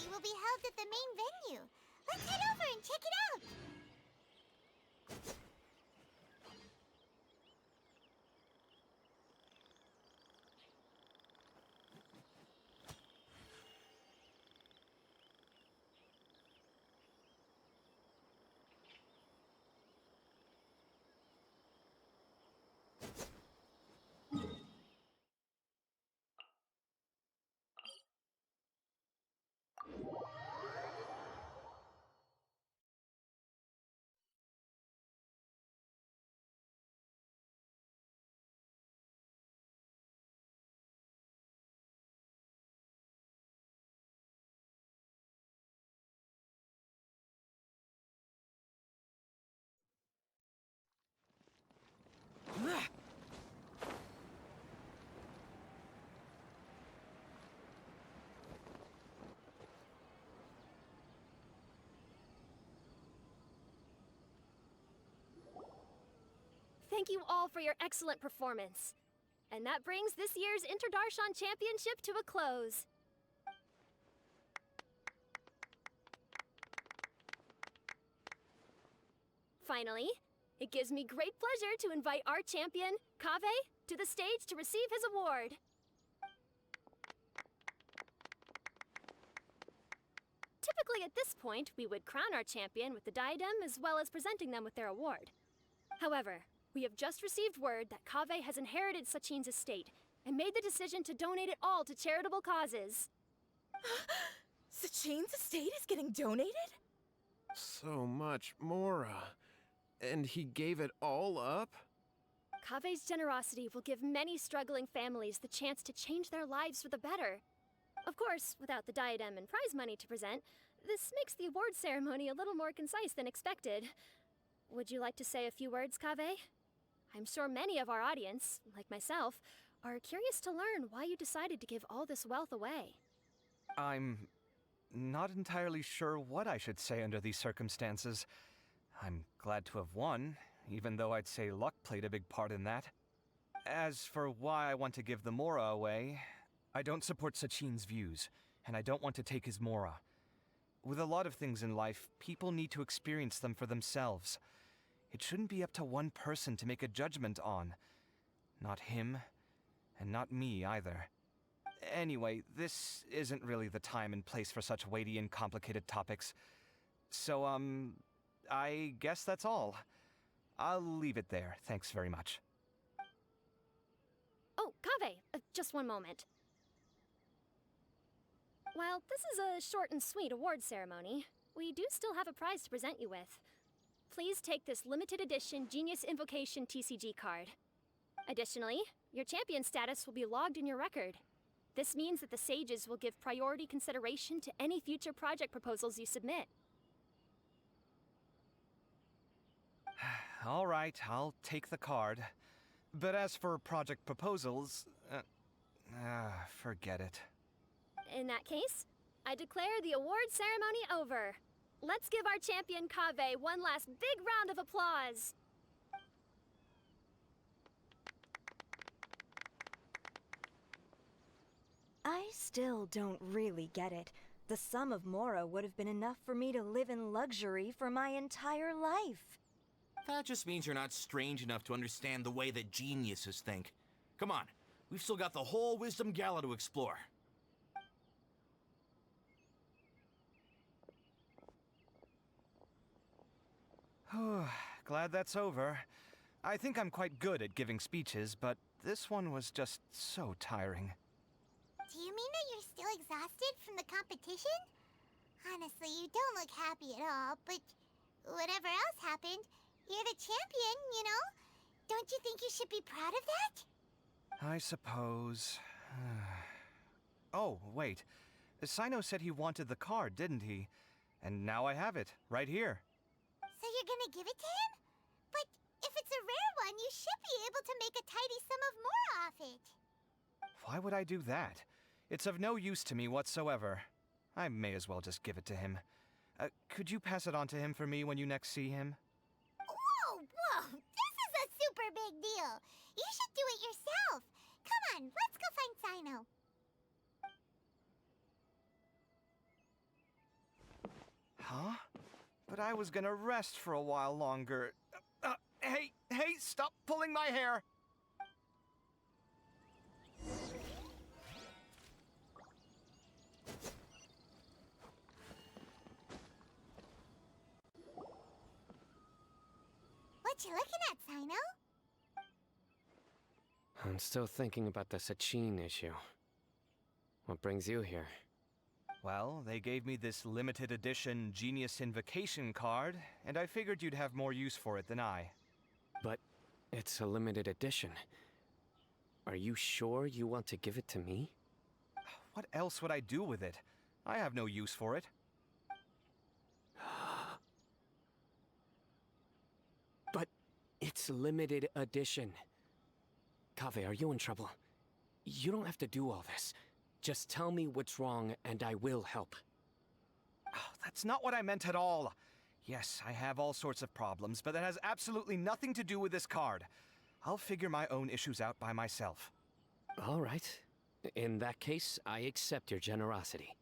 ceremony will be held at the main venue. Let's head over and check it out! Thank you all for your excellent performance. And that brings this year's Interdarshan Championship to a close. Finally, it gives me great pleasure to invite our champion, Kaveh, to the stage to receive his award. Typically at this point, we would crown our champion with the diadem as well as presenting them with their award. However, we have just received word that Kaveh has inherited Sachin's estate and made the decision to donate it all to charitable causes. Sachin's estate is getting donated? So much Mora. And he gave it all up? Kaveh's generosity will give many struggling families the chance to change their lives for the better. Of course, without the diadem and prize money to present, this makes the award ceremony a little more concise than expected. Would you like to say a few words, Kaveh? I'm sure many of our audience, like myself, are curious to learn why you decided to give all this wealth away. I'm not entirely sure what I should say under these circumstances. I'm glad to have won, even though I'd say luck played a big part in that. As for why I want to give the Mora away, I don't support Sachin's views, and I don't want to take his Mora. With a lot of things in life, people need to experience them for themselves. It shouldn't be up to one person to make a judgment on. Not him, and not me either. Anyway, this isn't really the time and place for such weighty and complicated topics. So, I guess that's all. I'll leave it there, thanks very much. Oh, Kaveh, just one moment. While this is a short and sweet award ceremony, we do still have a prize to present you with. Please take this limited edition Genius Invocation TCG card. Additionally, your champion status will be logged in your record. This means that the Sages will give priority consideration to any future project proposals you submit. All right, I'll take the card. But as for project proposals, forget it. In that case, I declare the award ceremony over. Let's give our champion Kaveh one last big round of applause. I still don't really get it. The sum of Mora would have been enough for me to live in luxury for my entire life. That just means you're not strange enough to understand the way that geniuses think. Come on, we've still got the whole Wisdom Gala to explore. Glad that's over. I think I'm quite good at giving speeches, but this one was just so tiring. Do you mean that you're still exhausted from the competition? Honestly, you don't look happy at all, but whatever else happened, you're the champion, you know? Don't you think you should be proud of that? I suppose. Oh, wait. Sino said he wanted the card, didn't he? And now I have it, right here. So you're gonna give it to him? But if it's a rare one, you should be able to make a tidy sum of more off it. Why would I do that? It's of no use to me whatsoever. I may as well just give it to him. Could you pass it on to him for me when you next see him? Whoa! This is a super big deal. You should do it yourself. Come on, let's go find Sino. but I was gonna rest for a while longer. Hey, stop pulling my hair! What you looking at, Sino? I'm still thinking about the Sachin issue. What brings you here? Well, they gave me this limited edition Genius Invocation card, and I figured you'd have more use for it than I. But it's a limited edition. Are you sure you want to give it to me? What else would I do with it? I have no use for it. But it's limited edition. Kaveh, are you in trouble? You don't have to do all this. Just tell me what's wrong and I will help. Oh, that's not what I meant at all. Yes, I have all sorts of problems, but that has absolutely nothing to do with this card. I'll figure my own issues out by myself. All right. In that case, I accept your generosity.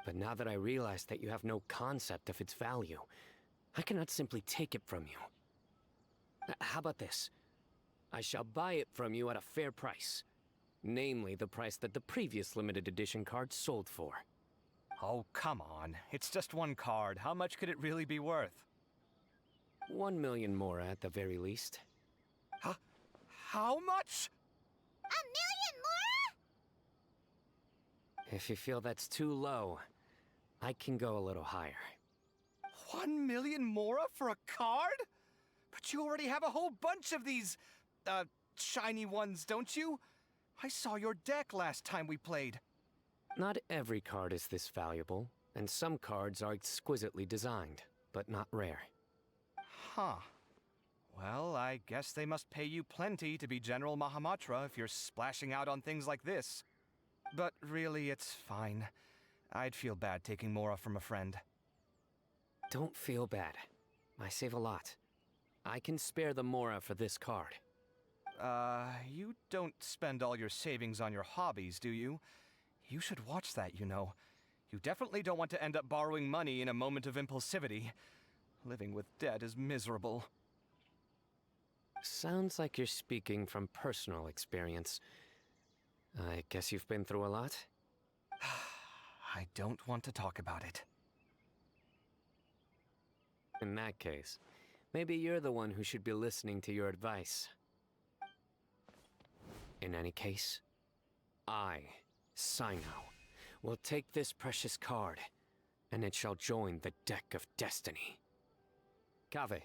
But now that I realize that you have no concept of its value, I cannot simply take it from you. How about this? I shall buy it from you at a fair price. Namely, the price that the previous limited edition card sold for. Oh, come on. It's just one card. How much could it really be worth? 1 million more at the very least. Huh? How much? 1 million more? If you feel that's too low, I can go a little higher. 1 million mora for a card? But you already have a whole bunch of these, shiny ones, don't you? I saw your deck last time we played. Not every card is this valuable, and some cards are exquisitely designed, but not rare. Huh. Well, I guess they must pay you plenty to be General Mahamatra if you're splashing out on things like this. But really, it's fine. I'd feel bad taking mora from a friend. Don't feel bad. I save a lot. I can spare the mora for this card. You don't spend all your savings on your hobbies, do you? You should watch that, you know. You definitely don't want to end up borrowing money in a moment of impulsivity. Living with debt is miserable. Sounds like you're speaking from personal experience. I guess you've been through a lot? I don't want to talk about it. In that case, maybe you're the one who should be listening to your advice. In any case, I, Sino, will take this precious card, and it shall join the deck of destiny. Kaveh,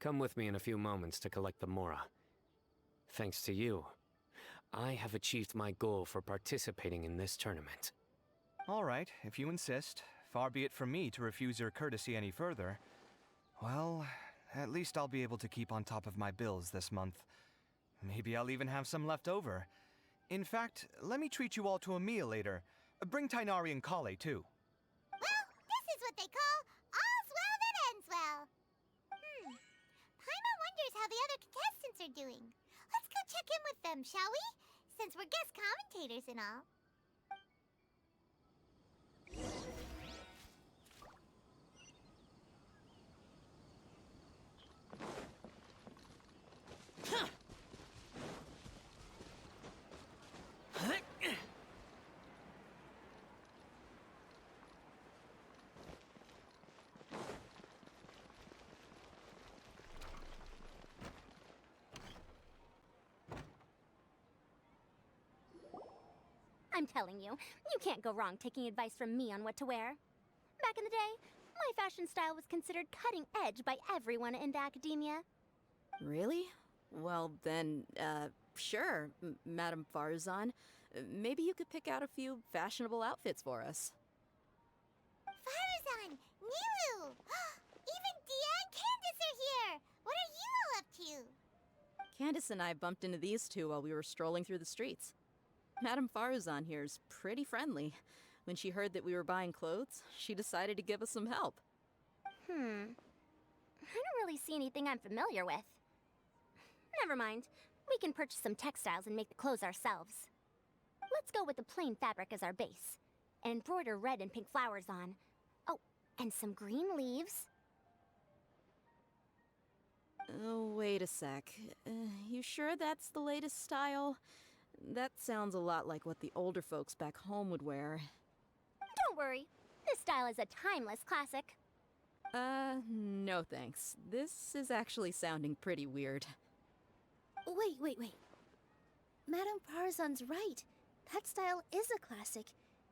come with me in a few moments to collect the mora. Thanks to you, I have achieved my goal for participating in this tournament. All right, if you insist. Far be it from me to refuse your courtesy any further. Well, at least I'll be able to keep on top of my bills this month. Maybe I'll even have some left over. In fact, let me treat you all to a meal later. Bring Tainari and Kale, too. Well, this is what they call all's well that ends well. Paimon wonders how the other contestants are doing. Let's go check in with them, shall we? Since we're guest commentators and all. I'm telling you, you can't go wrong taking advice from me on what to wear. Back in the day, my fashion style was considered cutting edge by everyone in the academia. Really? Well, then, sure, Madame Farzan. Maybe you could pick out a few fashionable outfits for us. Farzan, Nilu! Even Dia and Candace are here! What are you all up to? Candace and I bumped into these two while we were strolling through the streets. Madame Farzan here's pretty friendly. When she heard that we were buying clothes, she decided to give us some help. I don't really see anything I'm familiar with. Never mind. We can purchase some textiles and make the clothes ourselves. Let's go with the plain fabric as our base, and embroider red and pink flowers on. Oh, And some green leaves. Oh, wait a sec. You sure that's the latest style? That sounds a lot like what the older folks back home would wear. Don't worry. This style is a timeless classic. No thanks. This is actually sounding pretty weird. Wait. Madame Parzan's right. That style is a classic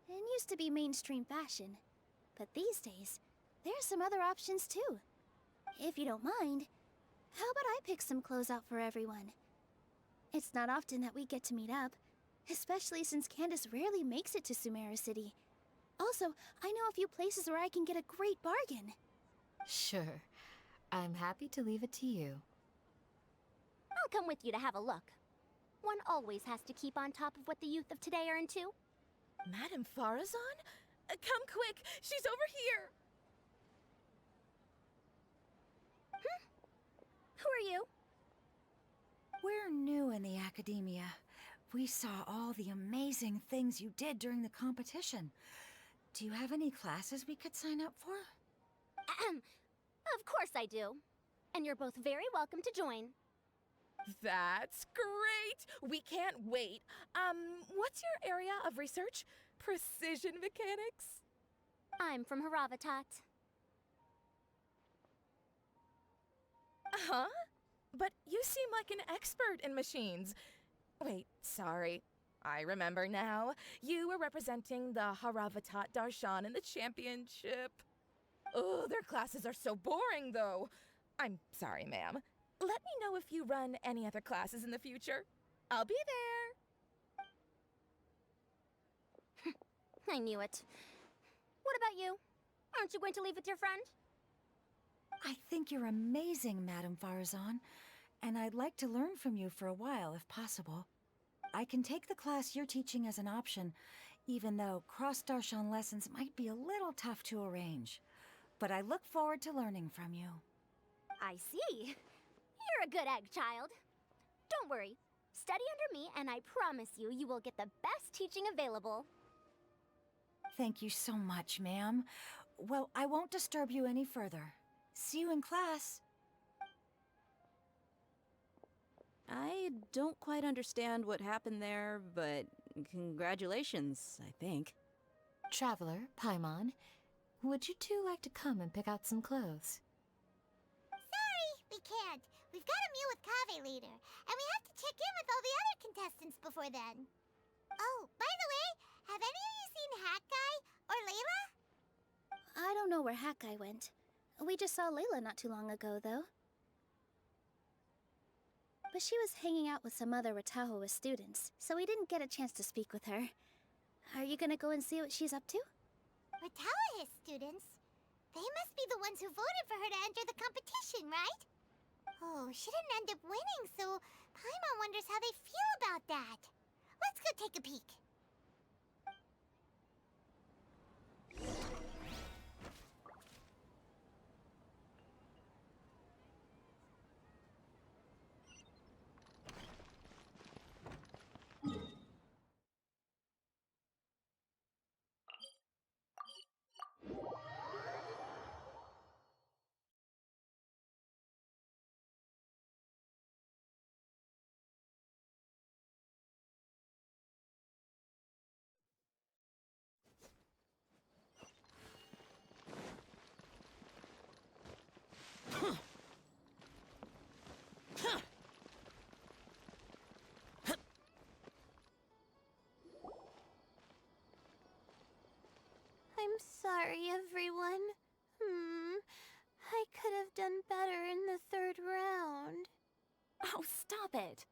and used to be mainstream fashion. But these days, there's some other options too. If you don't mind, how about I pick some clothes out for everyone? It's not often that we get to meet up, especially since Candace rarely makes it to Sumeru City. Also, I know a few places where I can get a great bargain. Sure. I'm happy to leave it to you. I'll come with you to have a look. One always has to keep on top of what the youth of today are into. Madame Farazan? Come quick! She's over here! Who are you? We're new in the academia. We saw all the amazing things you did during the competition. Do you have any classes we could sign up for? Of course I do. And you're both very welcome to join. That's great! We can't wait. What's your area of research? Precision mechanics? I'm from Haravatat. Huh? But you seem like an expert in machines. Wait, sorry. I remember now. You were representing the Haravatat Darshan in the championship. Oh, their classes are so boring, though. I'm sorry, ma'am. Let me know if you run any other classes in the future. I'll be there. I knew it. What about you? Aren't you going to leave with your friend? I think you're amazing, Madame Farazan, and I'd like to learn from you for a while, if possible. I can take the class you're teaching as an option, even though cross-Darshan lessons might be a little tough to arrange. But I look forward to learning from you. I see. You're a good egg, child. Don't worry. Study under me, and I promise you, you will get the best teaching available. Thank you so much, ma'am. Well, I won't disturb you any further. See you in class. I don't quite understand what happened there, but congratulations, I think. Traveler, Paimon, would you two like to come and pick out some clothes? Sorry, we can't. We've got a meal with Kaveh later, and we have to check in with all the other contestants before then. Oh, by the way, have any of you seen Hat Guy or Layla? I don't know where Hat Guy went. We just saw Layla not too long ago, though. But she was hanging out with some other Ratahoa students, so we didn't get a chance to speak with her. Are you gonna go and see what she's up to? Ratahoa students? They must be the ones who voted for her to enter the competition, right? Oh, she didn't end up winning, so Paimon wonders how they feel about that. Let's go take a peek. I'm sorry, everyone. I could have done better in the third round. Oh, stop it.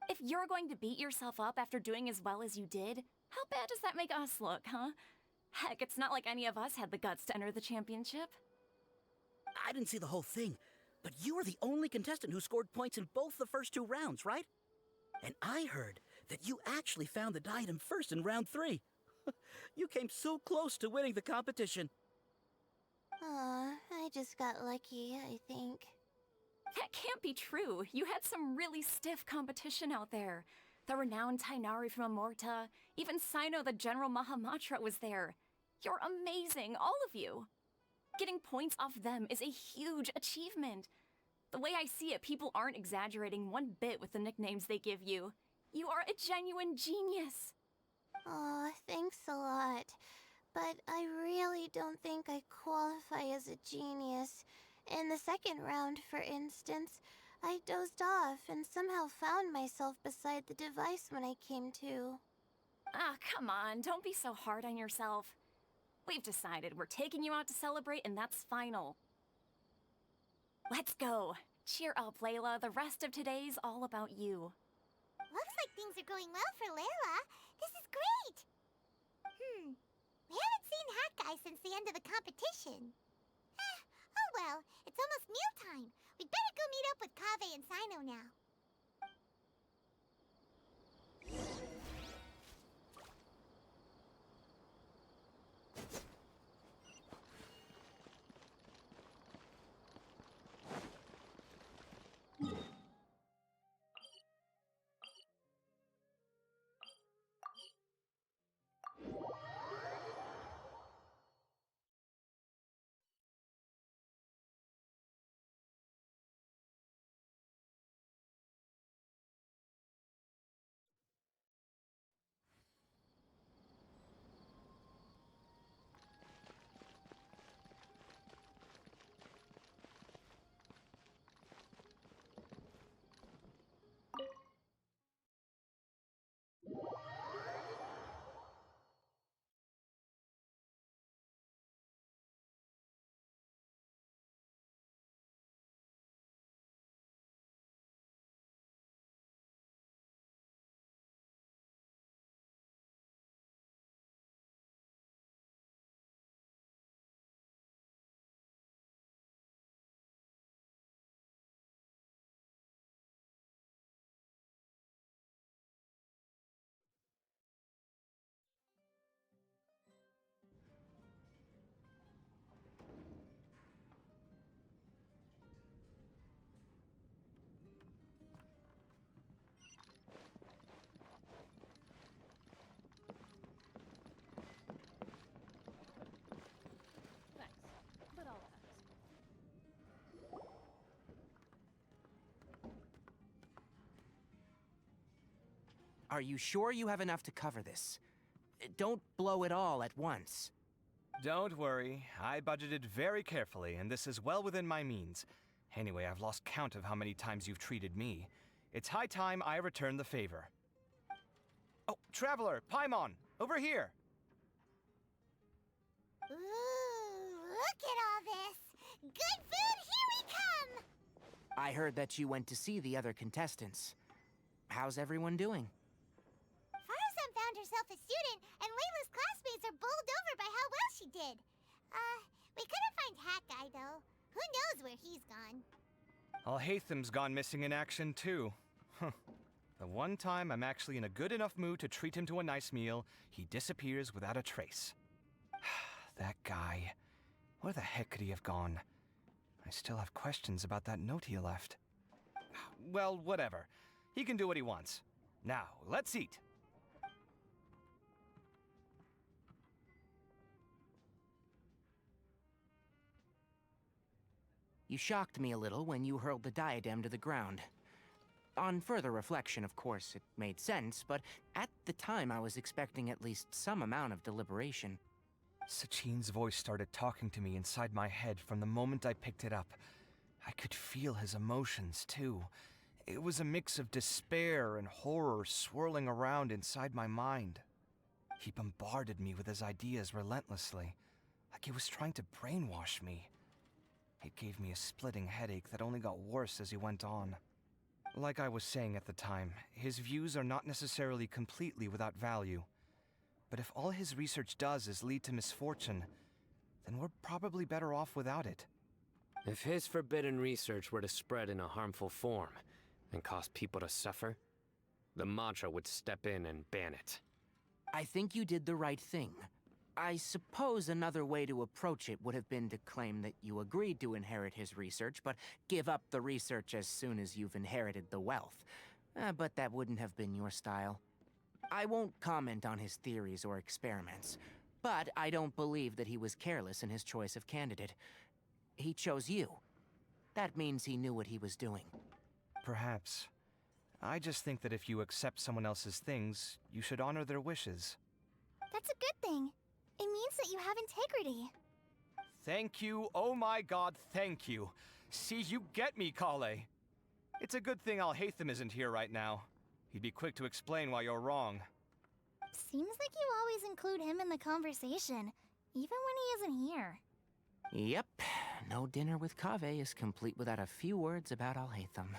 If you're going to beat yourself up after doing as well as you did, how bad does that make us look, huh? Heck, it's not like any of us had the guts to enter the championship. I didn't see the whole thing, but you were the only contestant who scored points in both the first 2 rounds, right? And I heard that you actually found the diadem first in round 3. You came so close to winning the competition. Aw, I just got lucky, I think. That can't be true. You had some really stiff competition out there. The renowned Tainari from Amorta, even Sino the General Mahamatra was there. You're amazing, all of you. Getting points off them is a huge achievement. The way I see it, people aren't exaggerating one bit with the nicknames they give you. You are a genuine genius. Oh, thanks a lot. But I really don't think I qualify as a genius. In the second round, for instance, I dozed off and somehow found myself beside the device when I came to. Ah, come on, don't be so hard on yourself. We've decided we're taking you out to celebrate, and that's final. Let's go. Cheer up, Layla. The rest of today's all about you. Looks like things are going well for Layla. This is great! We haven't seen Hat Guy since the end of the competition. Oh well, it's almost mealtime. We'd better go meet up with Kaveh and Sino now. Are you sure you have enough to cover this? Don't blow it all at once. Don't worry. I budgeted very carefully, and this is well within my means. Anyway, I've lost count of how many times you've treated me. It's high time I return the favor. Oh, Traveler, Paimon, over here! Ooh, look at all this! Good food, here we come! I heard that you went to see the other contestants. How's everyone doing? Faruzan found herself a student, and Layla's classmates are bowled over by how well she did. We couldn't find Hat Guy, though. Who knows where he's gone? Alhaitham's gone missing in action, too. Huh. The one time I'm actually in a good enough mood to treat him to a nice meal, he disappears without a trace. That guy. Where the heck could he have gone? I still have questions about that note he left. Well, whatever. He can do what he wants. Now, let's eat. You shocked me a little when you hurled the diadem to the ground. On further reflection, of course, it made sense, but at the time I was expecting at least some amount of deliberation. Sachin's voice started talking to me inside my head from the moment I picked it up. I could feel his emotions, too. It was a mix of despair and horror swirling around inside my mind. He bombarded me with his ideas relentlessly, like he was trying to brainwash me. It gave me a splitting headache that only got worse as he went on. Like I was saying at the time, his views are not necessarily completely without value. But if all his research does is lead to misfortune, then we're probably better off without it. If his forbidden research were to spread in a harmful form and cause people to suffer, the Mantra would step in and ban it. I think you did the right thing. I suppose another way to approach it would have been to claim that you agreed to inherit his research, but give up the research as soon as you've inherited the wealth. But that wouldn't have been your style. I won't comment on his theories or experiments, But I don't believe that he was careless in his choice of candidate. He chose you. That means he knew what he was doing. Perhaps. I just think that if you accept someone else's things, you should honor their wishes. That's a good thing. It means that you have integrity. Thank you, oh my god, thank you. See, you get me, Kale. It's a good thing Alhaitham isn't here right now. He'd be quick to explain why you're wrong. Seems like you always include him in the conversation, even when he isn't here. Yep, no dinner with Kaveh is complete without a few words about Alhaitham.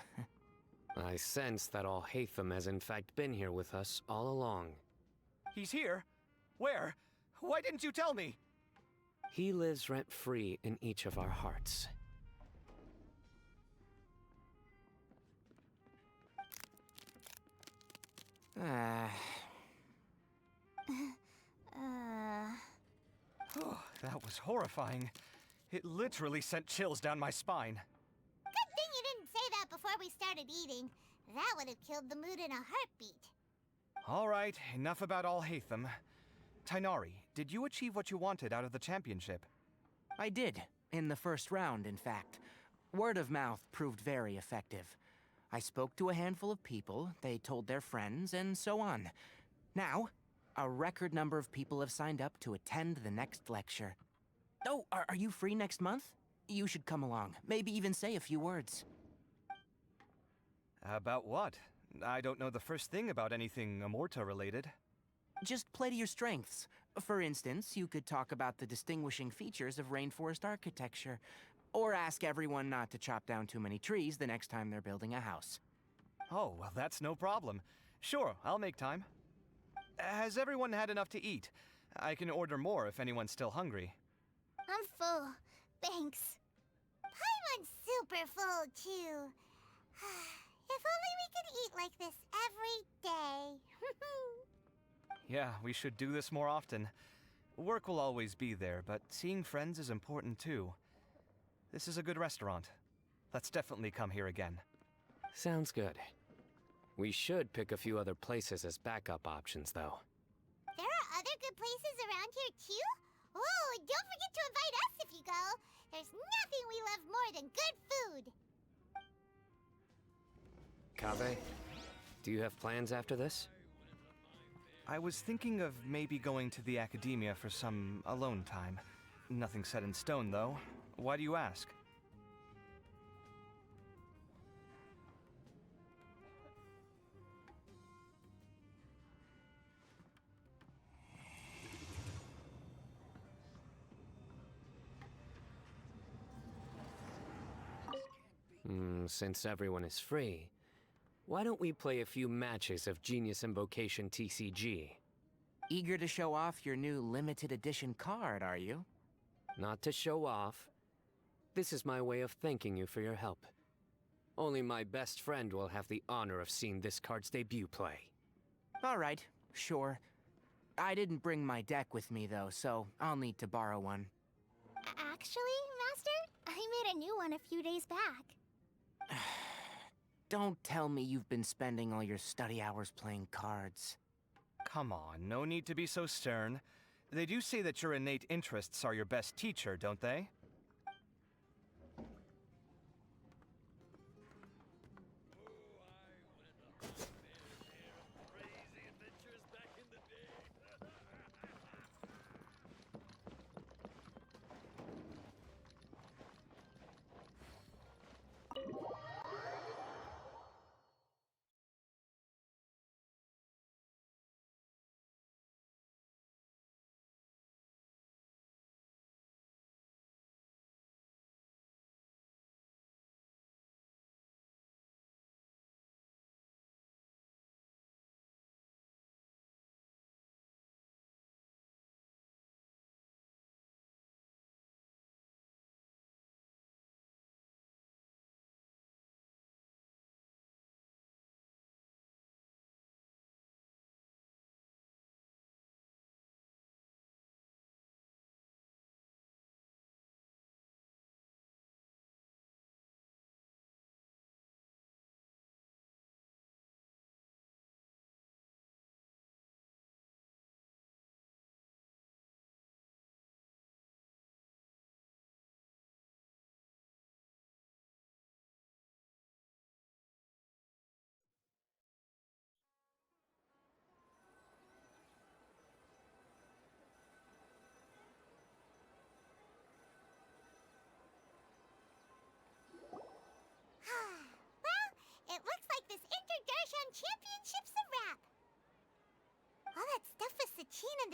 I sense that Alhaitham has in fact been here with us all along. He's here? Where? Why didn't you tell me? He lives rent-free in each of our hearts. Oh, that was horrifying. It literally sent chills down my spine. Good thing you didn't say that before we started eating. That would have killed the mood in a heartbeat. All right, enough about Alhaitham. Tainari, did you achieve what you wanted out of the championship? I did, in the first round, in fact. Word of mouth proved very effective. I spoke to a handful of people, they told their friends, and so on. Now, a record number of people have signed up to attend the next lecture. Oh, are you free next month? You should come along, maybe even say a few words. About what? I don't know the first thing about anything Amorta-related. Just play to your strengths. For instance, you could talk about the distinguishing features of rainforest architecture, or ask everyone not to chop down too many trees the next time they're building a house. Oh, well, that's no problem. Sure, I'll make time. Has everyone had enough to eat? I can order more if anyone's still hungry. I'm full. Thanks. Paimon's super full, too. If only we could eat like this every day. Yeah, we should do this more often. Work will always be there, but seeing friends is important too. This is a good restaurant. Let's definitely come here again. Sounds good. We should pick a few other places as backup options, though. There are other good places around here, too? Oh, and don't forget to invite us if you go. There's nothing we love more than good food. Kaveh, do you have plans after this? I was thinking of maybe going to the academia for some alone time. Nothing set in stone, though. Why do you ask? Since everyone is free, why don't we play a few matches of Genius Invocation TCG? Eager to show off your new limited edition card, are you? Not to show off. This is my way of thanking you for your help. Only my best friend will have the honor of seeing this card's debut play. All right, sure. I didn't bring my deck with me, though, so I'll need to borrow one. Actually, Master, I made a new one a few days back. Don't tell me you've been spending all your study hours playing cards. Come on, no need to be so stern. They do say that your innate interests are your best teacher, don't they?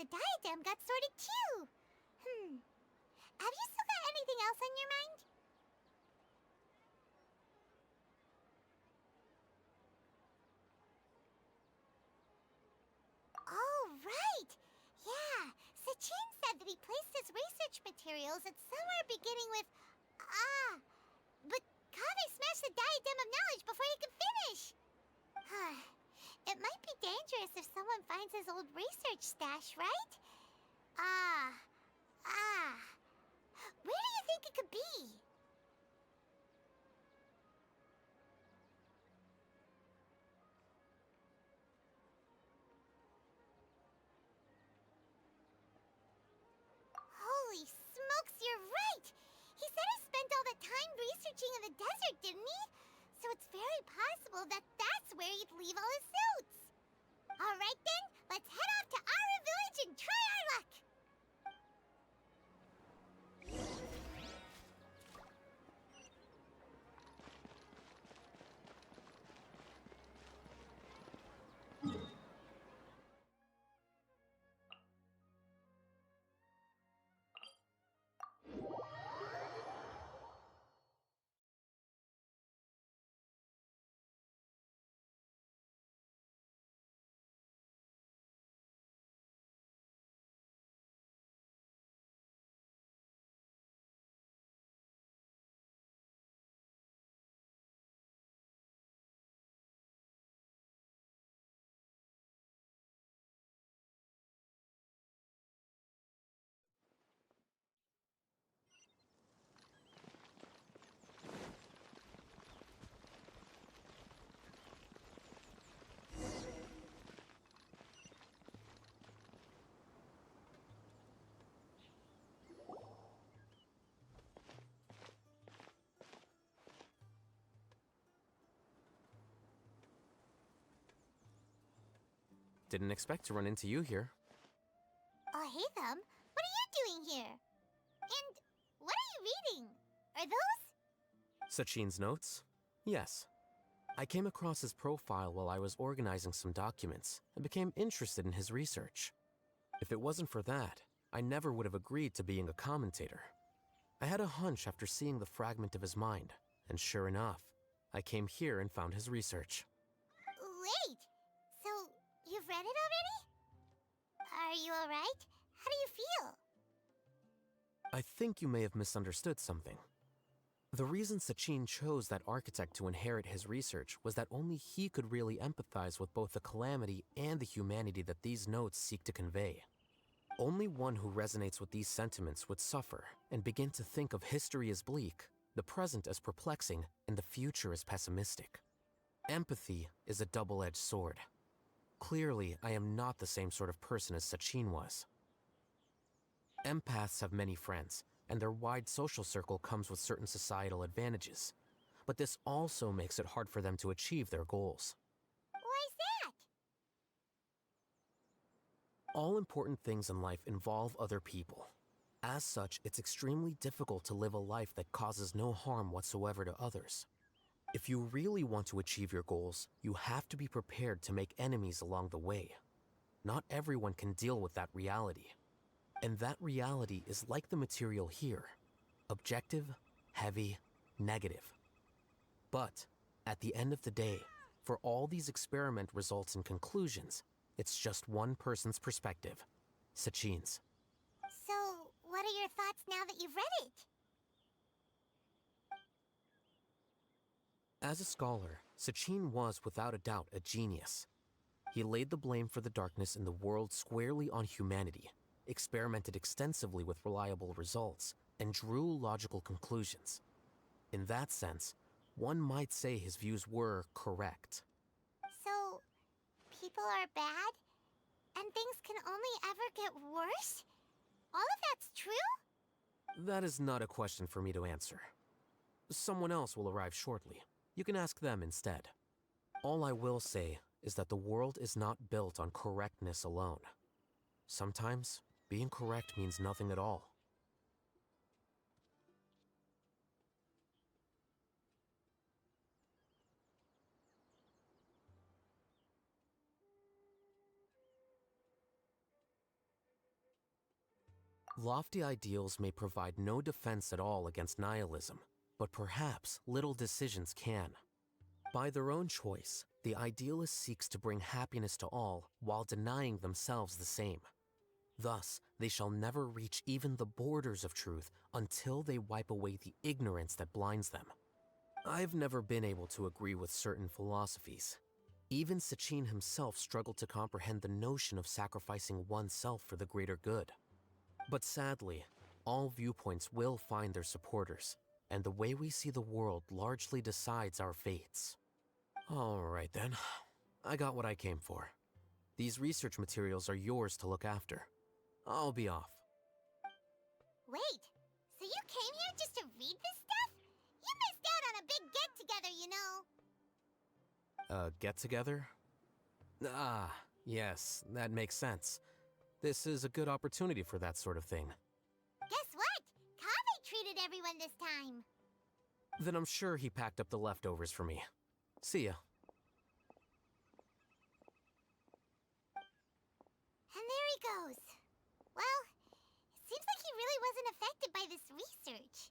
the diadem got sorted too. Have you still got anything else on your mind? Oh, right! Yeah, Sachin said that he placed his research materials at somewhere beginning with... but Kaveh smashed the diadem of knowledge before he could finish! It might be dangerous if someone finds his old research stash, right? Where do you think it could be? Holy smokes, you're right! He said he spent all that time researching in the desert, didn't he? So it's very possible that that's where he'd leave all his notes. Alright then, let's head off to Aru Village and try our luck! Didn't expect to run into you here. Oh, hey, Thumb. What are you doing here? And what are you reading? Are those... Sachin's notes? Yes. I came across his profile while I was organizing some documents and became interested in his research. If it wasn't for that, I never would have agreed to being a commentator. I had a hunch after seeing the fragment of his mind, and sure enough, I came here and found his research. Wait! So, you've read it already? Are you alright? How do you feel? I think you may have misunderstood something. The reason Sachin chose that architect to inherit his research was that only he could really empathize with both the calamity and the humanity that these notes seek to convey. Only one who resonates with these sentiments would suffer and begin to think of history as bleak, the present as perplexing, and the future as pessimistic. Empathy is a double-edged sword. Clearly, I am not the same sort of person as Sachin was. Empaths have many friends, and their wide social circle comes with certain societal advantages. But this also makes it hard for them to achieve their goals. Why's that? All important things in life involve other people. As such, it's extremely difficult to live a life that causes no harm whatsoever to others. If you really want to achieve your goals, you have to be prepared to make enemies along the way. Not everyone can deal with that reality. And that reality is like the material here. Objective, heavy, negative. But, at the end of the day, for all these experiment results and conclusions, it's just one person's perspective. Sachin's. So, what are your thoughts now that you've read it? As a scholar, Sachin was without a doubt a genius. He laid the blame for the darkness in the world squarely on humanity, experimented extensively with reliable results, and drew logical conclusions. In that sense, one might say his views were correct. So, people are bad? And things can only ever get worse? All of that's true? That is not a question for me to answer. Someone else will arrive shortly. You can ask them instead. All I will say is that the world is not built on correctness alone. Sometimes, being correct means nothing at all. Lofty ideals may provide no defense at all against nihilism, but perhaps little decisions can. By their own choice, the idealist seeks to bring happiness to all while denying themselves the same. Thus, they shall never reach even the borders of truth until they wipe away the ignorance that blinds them. I've never been able to agree with certain philosophies. Even Sachin himself struggled to comprehend the notion of sacrificing oneself for the greater good. But sadly, all viewpoints will find their supporters, and the way we see the world largely decides our fates. All right then, I got what I came for. These research materials are yours to look after. I'll be off. Wait, so you came here just to read this stuff? You missed out on a big get-together, you know. Get-together? Ah, yes, that makes sense. This is a good opportunity for that sort of thing. Guess what? Kaveh treated everyone this time. Then I'm sure he packed up the leftovers for me. See ya. And there he goes. Well, it seems like he really wasn't affected by this research.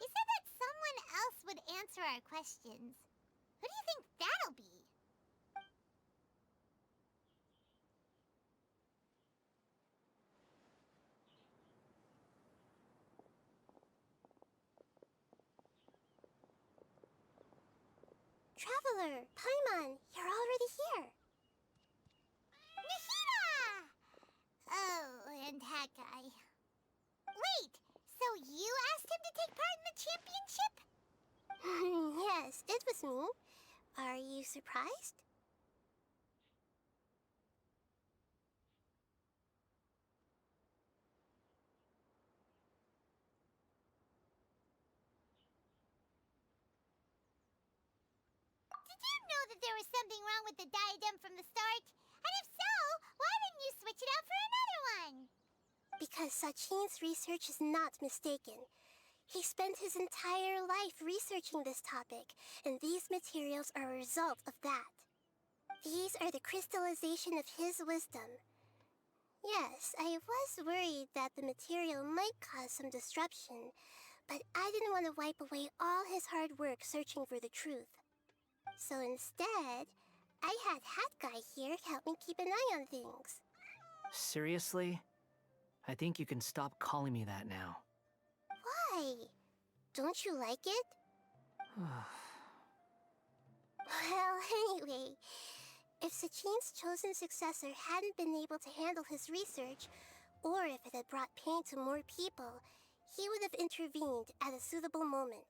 He said that someone else would answer our questions. Who do you think that'll be? Traveler, Paimon, you're already here. Nahida! Oh, and that guy. Wait, so you asked him to take part in the championship? Yes, it was me. Are you surprised? Did you know that there was something wrong with the diadem from the start? And if so, why didn't you switch it out for another one? Because Sachin's research is not mistaken. He spent his entire life researching this topic, and these materials are a result of that. These are the crystallization of his wisdom. Yes, I was worried that the material might cause some disruption, but I didn't want to wipe away all his hard work searching for the truth. So instead, I had Hat Guy here help me keep an eye on things. Seriously? I think you can stop calling me that now. Why? Don't you like it? Well, anyway, if Sachin's chosen successor hadn't been able to handle his research, or if it had brought pain to more people, he would have intervened at a suitable moment.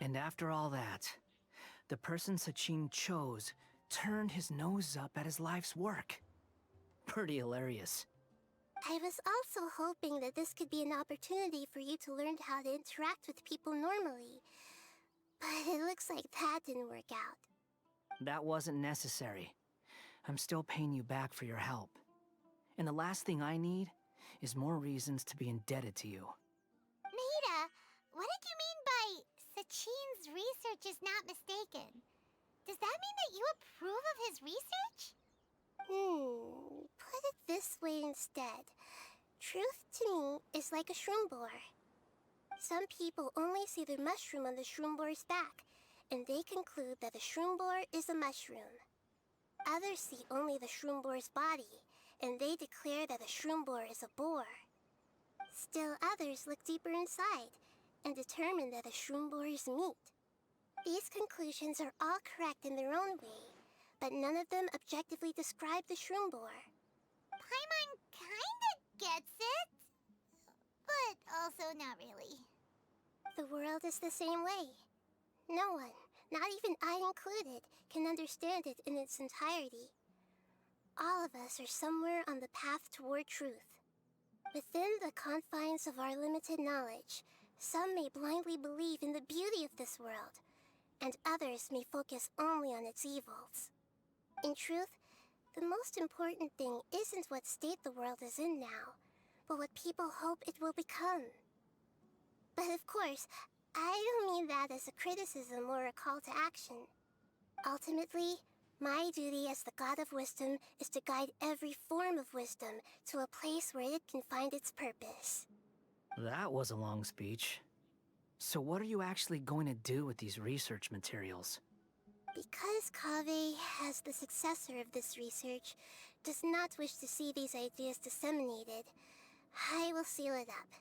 And after all that, the person Sachin chose turned his nose up at his life's work. Pretty hilarious. I was also hoping that this could be an opportunity for you to learn how to interact with people normally. But it looks like that didn't work out. That wasn't necessary. I'm still paying you back for your help. And the last thing I need is more reasons to be indebted to you. Nahida, what did you mean by Sachin's research is not mistaken? Does that mean that you approve of his research? Put it this way instead. Truth to me is like a shroom boar. Some people only see the mushroom on the shroom boar's back, and they conclude that the shroom boar is a mushroom. Others see only the shroom boar's body, and they declare that the shroom boar is a boar. Still others look deeper inside, and determine that the shroom boar is meat. These conclusions are all correct in their own way, but none of them objectively describe the shroom boar. Paimon kinda gets it, but also not really. The world is the same way. No one, not even I included, can understand it in its entirety. All of us are somewhere on the path toward truth. Within the confines of our limited knowledge, some may blindly believe in the beauty of this world, and others may focus only on its evils. In truth, the most important thing isn't what state the world is in now, but what people hope it will become. But of course, I don't mean that as a criticism or a call to action. Ultimately, My duty as the God of Wisdom is to guide every form of wisdom to a place where it can find its purpose. That was a long speech. So what are you actually going to do with these research materials? Because Kaveh, as the successor of this research, does not wish to see these ideas disseminated, I will seal it up.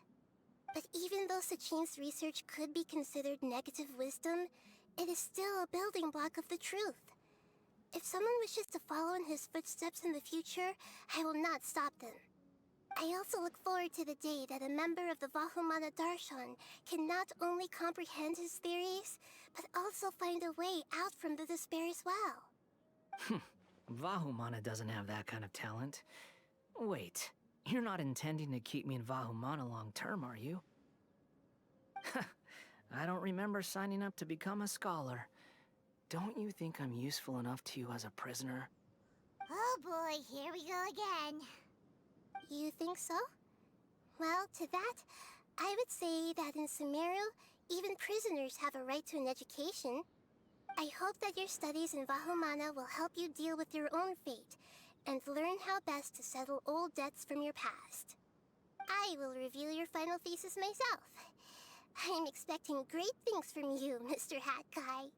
But even though Sachine's research could be considered negative wisdom, it is still a building block of the truth. If someone wishes to follow in his footsteps in the future, I will not stop them. I also look forward to the day that a member of the Vahumana Darshan can not only comprehend his theories, but also find a way out from the despair as well. Vahumana doesn't have that kind of talent. Wait, you're not intending to keep me in Vahumana long term, are you? I don't remember signing up to become a scholar. Don't you think I'm useful enough to you as a prisoner? Oh boy, here we go again. You think so? Well, to that, I would say that in Sumeru, even prisoners have a right to an education. I hope that your studies in Vahumana will help you deal with your own fate, and learn how best to settle old debts from your past. I will review your final thesis myself. I'm expecting great things from you, Mr. Hat Guy.